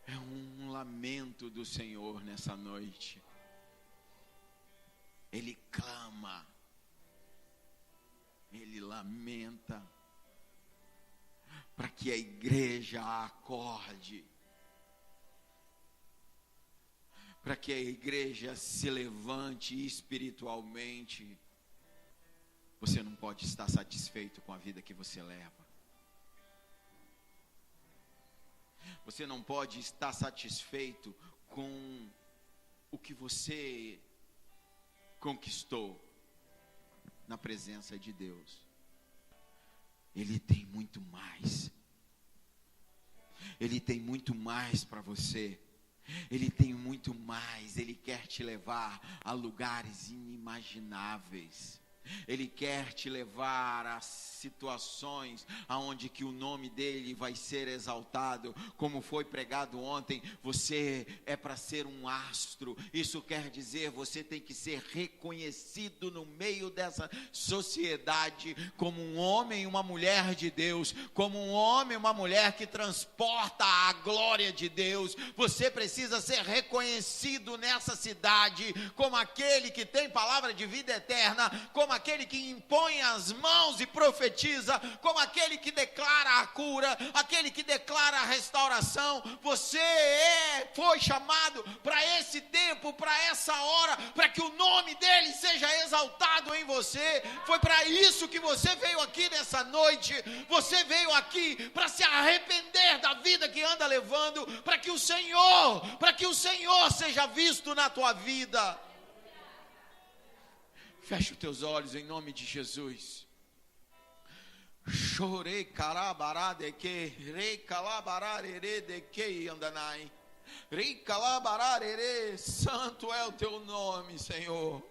É um lamento do Senhor nessa noite. Ele clama, Ele lamenta, para que a igreja acorde, para que a igreja se levante espiritualmente. Você não pode estar satisfeito com a vida que você leva. Você não pode estar satisfeito com o que você conquistou na presença de Deus. Ele tem muito mais. Ele tem muito mais para você. Ele tem muito mais. Ele quer te levar a lugares inimagináveis. Ele quer te levar a situações aonde que o nome dele vai ser exaltado, como foi pregado ontem. Você é para ser um astro. Isso quer dizer, você tem que ser reconhecido no meio dessa sociedade como um homem e uma mulher de Deus, como um homem e uma mulher que transporta a glória de Deus. Você precisa ser reconhecido nessa cidade como aquele que tem palavra de vida eterna, como aquele que impõe as mãos e profetiza, como aquele que declara a cura, aquele que declara a restauração. Você foi chamado para esse tempo, para essa hora, para que o nome dele seja exaltado em você. Foi para isso que você veio aqui nessa noite. Você veio aqui para se arrepender da vida que anda levando, para que o Senhor seja visto na tua vida. Feche os teus olhos em nome de Jesus. Chorei calabarade que rei calabarare de que andanai. Rei calabarare, santo é o teu nome, Senhor.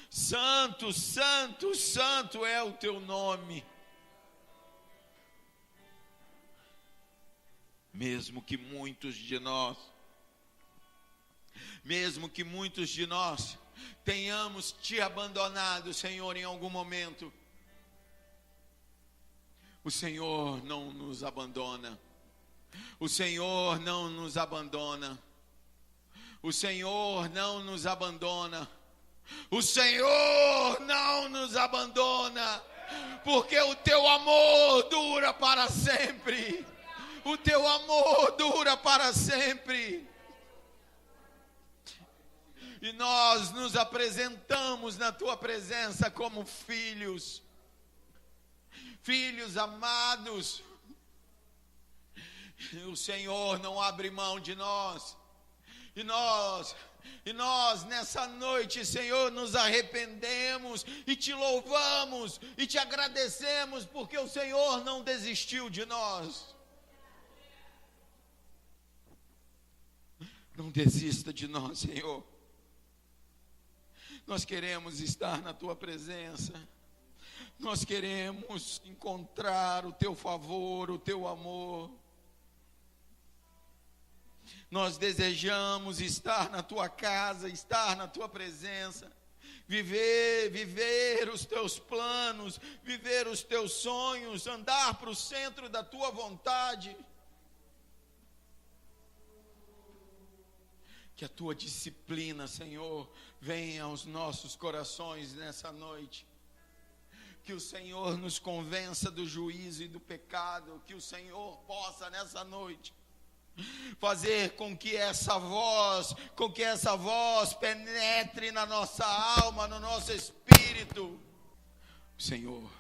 Santo, santo, santo é o teu nome. Mesmo que muitos de nós tenhamos te abandonado, Senhor, em algum momento, o Senhor não nos abandona. O Senhor não nos abandona. O Senhor não nos abandona. O Senhor não nos abandona, porque o teu amor dura para sempre. O teu amor dura para sempre. E nós nos apresentamos na tua presença como filhos amados. O Senhor não abre mão de nós. E nós nessa noite, Senhor, nos arrependemos e te louvamos e te agradecemos, porque o Senhor não desistiu de nós. Não desista de nós, Senhor. Nós queremos estar na tua presença. Nós queremos encontrar o teu favor, o teu amor. Nós desejamos estar na tua casa, estar na tua presença, viver os teus planos, viver os teus sonhos, andar para o centro da tua vontade. Que a tua disciplina, Senhor, venha aos nossos corações nessa noite. Que o Senhor nos convença do juízo e do pecado. Que o Senhor possa nessa noite fazer com que essa voz penetre na nossa alma, no nosso espírito. O Senhor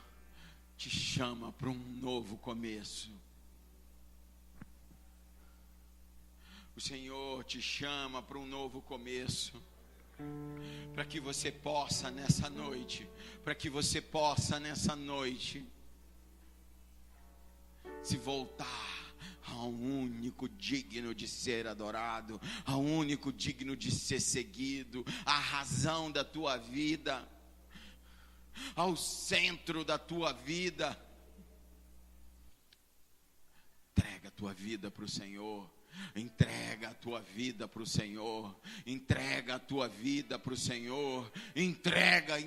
te chama para um novo começo. O Senhor te chama para um novo começo. Para que você possa nessa noite, se voltar ao único digno de ser adorado, ao único digno de ser seguido, à razão da tua vida, ao centro da tua vida. Entrega a tua vida para o Senhor. Entrega a tua vida para o Senhor. Entrega a tua vida para o Senhor. Entrega.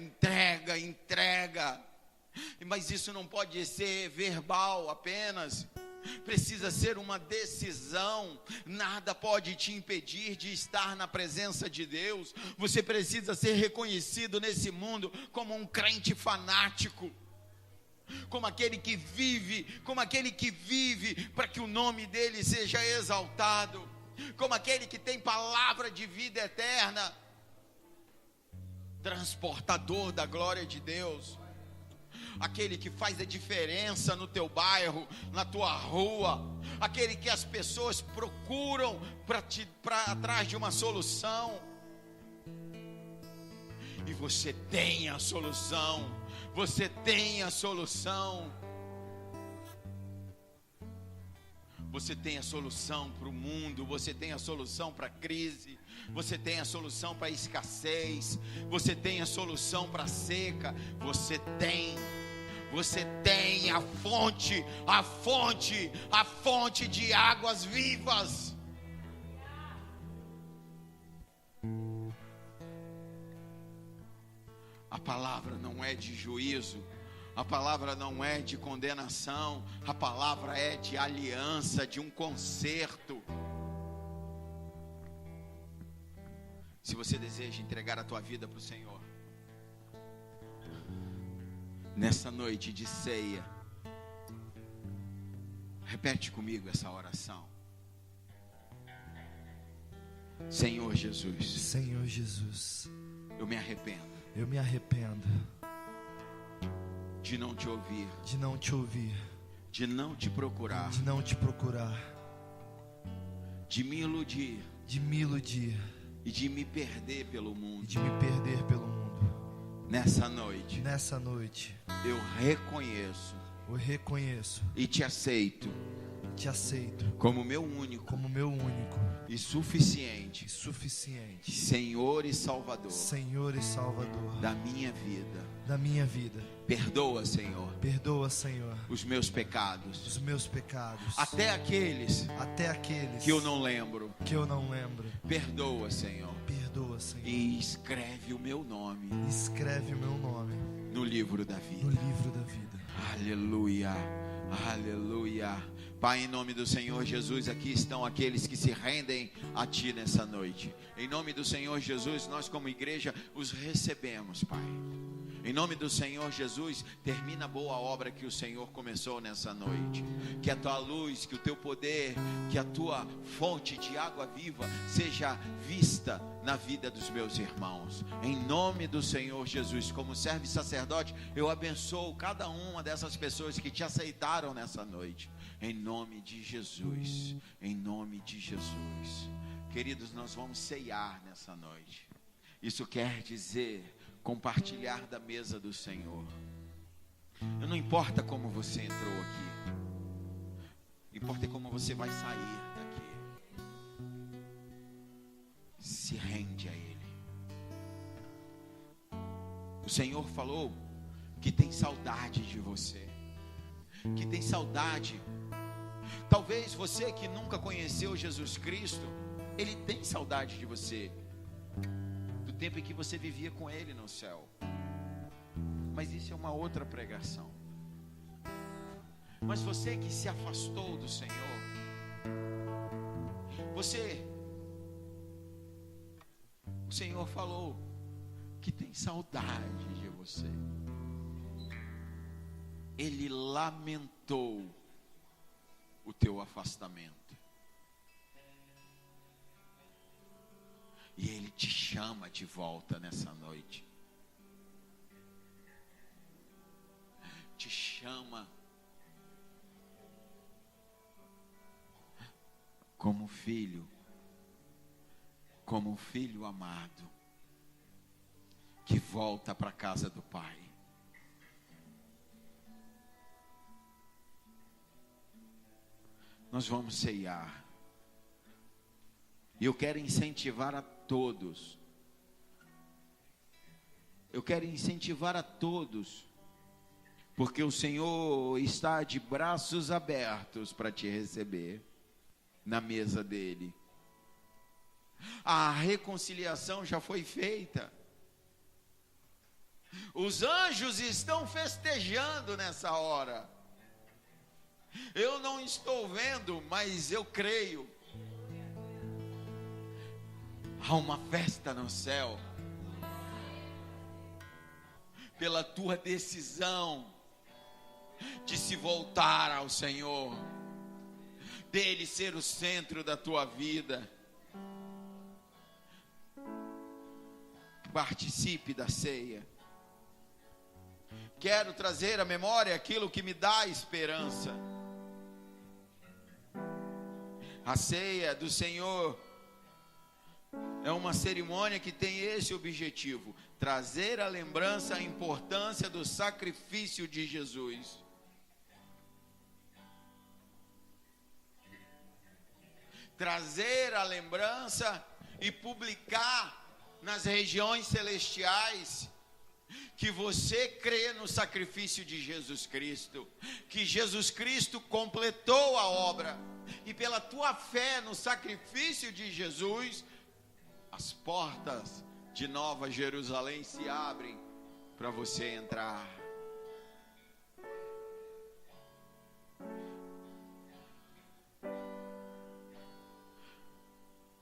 Mas isso não pode ser verbal apenas. Precisa ser uma decisão. Nada pode te impedir de estar na presença de Deus. Você precisa ser reconhecido nesse mundo como um crente fanático, como aquele que vive para que o nome dele seja exaltado, como aquele que tem palavra de vida eterna, transportador da glória de Deus, aquele que faz a diferença no teu bairro, na tua rua, aquele que as pessoas procuram para atrás de uma solução, e você tem a solução. Você tem a solução. Você tem a solução para o mundo. Você tem a solução para a crise. Você tem a solução para a escassez. Você tem a solução para a seca. Você tem a fonte de águas vivas. A palavra não é de juízo, a palavra não é de condenação, a palavra é de aliança, de um conserto. Se você deseja entregar a tua vida para o Senhor, nessa noite de ceia, repete comigo essa oração. Senhor Jesus, eu me arrependo de não te ouvir, de não te procurar, de me iludir e de me perder pelo mundo. Nessa noite eu reconheço e te aceito como meu único e suficiente Senhor e Salvador da minha vida. Perdoa, Senhor, os meus pecados, até aqueles que eu não lembro. Perdoa, Senhor, e escreve o meu nome no livro da vida. Aleluia. Pai, em nome do Senhor Jesus, aqui estão aqueles que se rendem a Ti nessa noite. Em nome do Senhor Jesus, nós como igreja os recebemos, Pai. Em nome do Senhor Jesus, termina a boa obra que o Senhor começou nessa noite. Que a Tua luz, que o Teu poder, que a Tua fonte de água viva seja vista na vida dos meus irmãos. Em nome do Senhor Jesus, como servo e sacerdote, eu abençoo cada uma dessas pessoas que Te aceitaram nessa noite. Em nome de Jesus. Queridos, nós vamos ceiar nessa noite. Isso quer dizer compartilhar da mesa do Senhor. Não importa como você entrou aqui, importa como você vai sair daqui. Se rende a Ele. O Senhor falou que tem saudade de você, que tem saudade Talvez você que nunca conheceu Jesus Cristo, Ele tem saudade de você, do tempo em que você vivia com Ele no céu. Mas isso é uma outra pregação. Mas você que se afastou do Senhor, o Senhor falou que tem saudade de você. Ele lamentou o teu afastamento. E Ele te chama de volta nessa noite. Te chama como filho amado, que volta para a casa do Pai. Nós vamos ceiar. E eu quero incentivar a todos. Porque o Senhor está de braços abertos para te receber na mesa dele. A reconciliação já foi feita. Os anjos estão festejando nessa hora. Eu não estou vendo, mas eu creio. Há uma festa no céu pela tua decisão de se voltar ao Senhor, dele ser o centro da tua vida. Participe da ceia. Quero trazer à memória aquilo que me dá esperança. A ceia do Senhor é uma cerimônia que tem esse objetivo: trazer à lembrança a importância do sacrifício de Jesus. Trazer à lembrança e publicar nas regiões celestiais que você crê no sacrifício de Jesus Cristo, que Jesus Cristo completou a obra, e pela tua fé no sacrifício de Jesus, as portas de Nova Jerusalém se abrem para você entrar.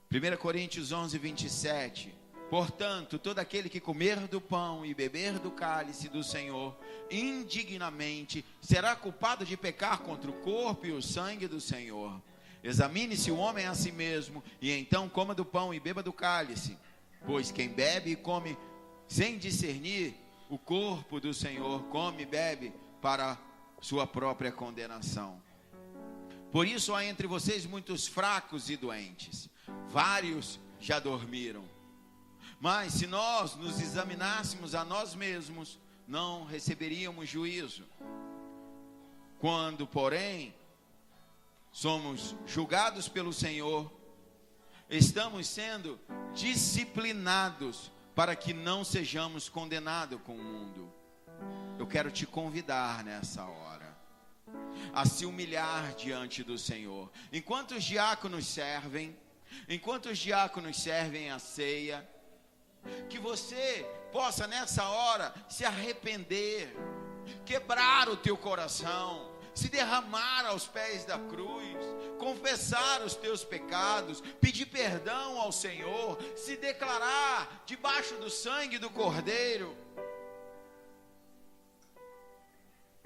Primeira Coríntios 11, 27. Portanto, todo aquele que comer do pão e beber do cálice do Senhor indignamente será culpado de pecar contra o corpo e o sangue do Senhor. Examine-se o homem a si mesmo, e então coma do pão e beba do cálice. Pois quem bebe e come sem discernir o corpo do Senhor, come e bebe para sua própria condenação. Por isso há entre vocês muitos fracos e doentes. Vários já dormiram. Mas se nós nos examinássemos a nós mesmos, não receberíamos juízo. Quando, porém, somos julgados pelo Senhor, estamos sendo disciplinados para que não sejamos condenados com o mundo. Eu quero te convidar nessa hora a se humilhar diante do Senhor. Enquanto os diáconos servem a ceia, que você possa nessa hora se arrepender, quebrar o teu coração, se derramar aos pés da cruz, confessar os teus pecados, pedir perdão ao Senhor, se declarar debaixo do sangue do Cordeiro,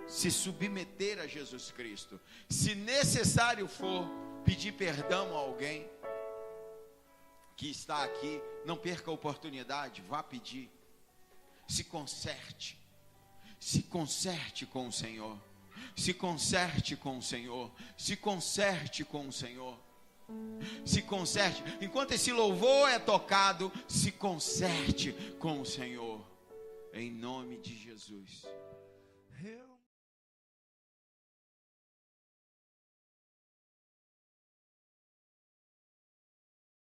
se submeter a Jesus Cristo. Se necessário for, pedir perdão a alguém que está aqui, não perca a oportunidade, vá pedir. Se conserte com o Senhor. Se conserte com o Senhor. Se conserte com o Senhor. Se conserte. Enquanto esse louvor é tocado, se conserte com o Senhor. Em nome de Jesus.